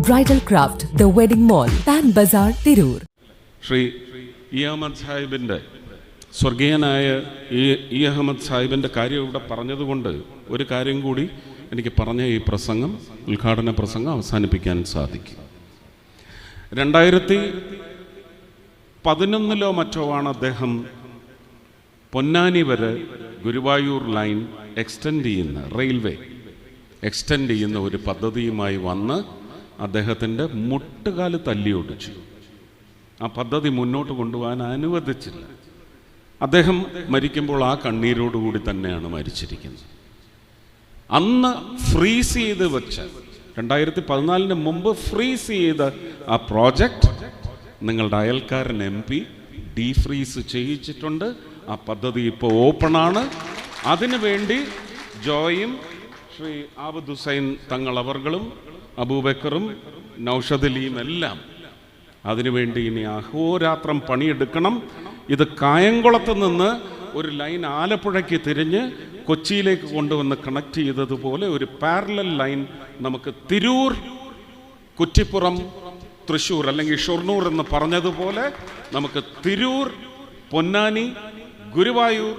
Bridal Craft, The Wedding Mall, Pan Bazaar, Tirur. Shri E Ahammed സാഹിബിൻ്റെ സ്വർഗീയനായ E Ahammed സാഹിബിൻ്റെ കാര്യം ഇവിടെ പറഞ്ഞതുകൊണ്ട് ഒരു കാര്യം കൂടി എനിക്ക് പറഞ്ഞ ഈ പ്രസംഗം, ഉദ്ഘാടന പ്രസംഗം അവസാനിപ്പിക്കാൻ സാധിക്കും. 2011 മറ്റോ ആണ് അദ്ദേഹം പൊന്നാനി വരെ ഗുരുവായൂർ ലൈൻ റെയിൽവേ എക്സ്റ്റെൻഡ് ചെയ്യുന്ന ഒരു പദ്ധതിയുമായി വന്ന് അദ്ദേഹത്തിൻ്റെ മുട്ടുകാല് തല്ലിയൊടിച്ചു. ആ പദ്ധതി മുന്നോട്ട് കൊണ്ടുപോകാൻ അനുവദിച്ചില്ല. അദ്ദേഹം മരിക്കുമ്പോൾ ആ കണ്ണീരോടുകൂടി തന്നെയാണ് മരിച്ചിരിക്കുന്നത്. അന്ന് ഫ്രീസ് ചെയ്ത് വെച്ച 2014 മുമ്പ് ഫ്രീസ് ചെയ്ത ആ പ്രോജക്റ്റ് നിങ്ങളുടെ അയൽക്കാരൻ MP ഡീഫ്രീസ് ചെയ്യിച്ചിട്ടുണ്ട്. ആ പദ്ധതി ഇപ്പോൾ ഓപ്പണാണ്. അതിനുവേണ്ടി ജോയും ശ്രീ ആബദ് ഹുസൈൻ തങ്ങൾ അവർകളും അബൂബക്കറും നൗഷദലിയും എല്ലാം അതിനുവേണ്ടി ഇനി അഹോരാത്രം പണിയെടുക്കണം. ഇത് കായംകുളത്ത് നിന്ന് ഒരു ലൈൻ ആലപ്പുഴയ്ക്ക് തിരിഞ്ഞ് കൊച്ചിയിലേക്ക് കൊണ്ടുവന്ന് കണക്ട് ചെയ്തതുപോലെ ഒരു പാരലൽ ലൈൻ നമുക്ക് തിരൂർ, കുറ്റിപ്പുറം, തൃശ്ശൂർ അല്ലെങ്കിൽ ഷൊർണൂർ എന്ന് പറഞ്ഞതുപോലെ നമുക്ക് തിരൂർ, പൊന്നാനി, ഗുരുവായൂർ,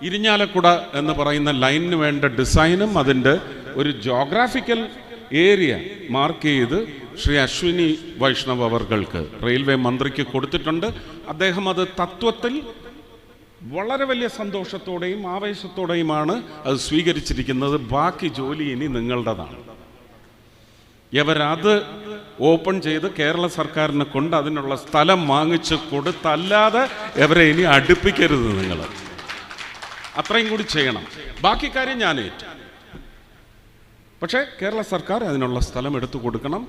ഇരിഞ്ഞാലക്കുട എന്ന് പറയുന്ന ലൈനിന് വേണ്ട ഡിസൈനും അതിൻ്റെ ഒരു ജോഗ്രാഫിക്കൽ ഏരിയ മാർക്ക് ചെയ്ത് ശ്രീ അശ്വിനി വൈഷ്ണവ് അവർക്ക് റെയിൽവേ മന്ത്രിക്ക് കൊടുത്തിട്ടുണ്ട്. അദ്ദേഹം അത് തത്വത്തിൽ വളരെ വലിയ സന്തോഷത്തോടെയും ആവേശത്തോടെയുമാണ് അത് സ്വീകരിച്ചിരിക്കുന്നത്. ബാക്കി ജോലി ഇനി നിങ്ങളുടേതാണ്. ഇവരത് ഓപ്പൺ ചെയ്ത് കേരള സർക്കാരിനെ കൊണ്ട് അതിനുള്ള സ്ഥലം വാങ്ങിച്ച് കൊടുത്തല്ലാതെ ഇവരെ ഇനി അടുപ്പിക്കരുത്. നിങ്ങൾ അത്രയും കൂടി ചെയ്യണം. ബാക്കി കാര്യം ഞാൻ ഏറ്റു. പക്ഷേ കേരള സർക്കാർ അതിനുള്ള സ്ഥലം എടുത്തു കൊടുക്കണം.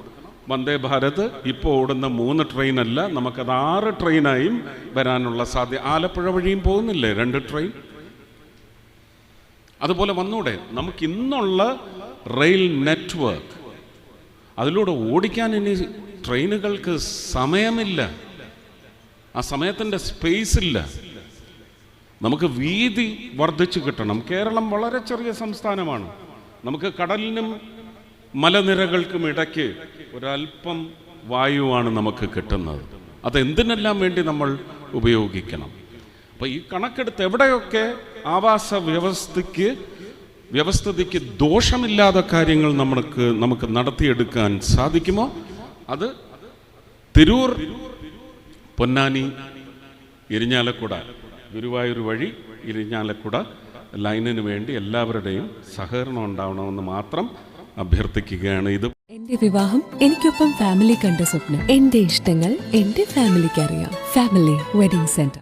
വന്ദേ ഭാരത് ഇപ്പോൾ ഓടുന്ന 3 ട്രെയിനല്ല, നമുക്കത് 6 ട്രെയിനായും വരാനുള്ള സാധ്യത. ആലപ്പുഴ വഴിയും പോകുന്നില്ലേ 2 ട്രെയിൻ? അതുപോലെ വന്നൂടെ? നമുക്ക് ഇന്നുള്ള റെയിൽ നെറ്റ്വർക്ക് അതിലൂടെ ഓടിക്കാൻ ഇനി ട്രെയിനുകൾക്ക് സമയമില്ല. ആ സമയത്തിൻ്റെ സ്പേസ് ഇല്ല. നമുക്ക് വീതി വർദ്ധിച്ചു കിട്ടണം. കേരളം വളരെ ചെറിയ സംസ്ഥാനമാണ്. നമുക്ക് കടലിനും മലനിരകൾക്കും ഇടയ്ക്ക് ഒരല്പം വായുവാണ് നമുക്ക് കിട്ടുന്നത്. അതെന്തിനെല്ലാം വേണ്ടി നമ്മൾ ഉപയോഗിക്കണം. അപ്പോൾ ഈ കണക്കെടുത്ത് എവിടെയൊക്കെ ആവാസ വ്യവസ്ഥിതിക്ക് ദോഷമില്ലാത്ത കാര്യങ്ങൾ നമുക്ക് നടത്തിയെടുക്കാൻ സാധിക്കുമോ അത് തിരൂർ, പൊന്നാനി, ഇരിഞ്ഞാലക്കുട, ഗുരുവായൂർ വഴി ഇരിഞ്ഞാലക്കുട ലൈനിന് വേണ്ടി എല്ലാവരുടെയും സഹകരണം ഉണ്ടാവണമെന്ന് മാത്രം അഭ്യർത്ഥിക്കുകയാണ്. ഇത് എന്റെ വിവാഹം എനിക്കൊപ്പം ഫാമിലി കണ്ട സ്വപ്നം. എന്റെ ഇഷ്ടങ്ങൾ എന്റെ ഫാമിലിക്ക് അറിയാം. Family wedding centre.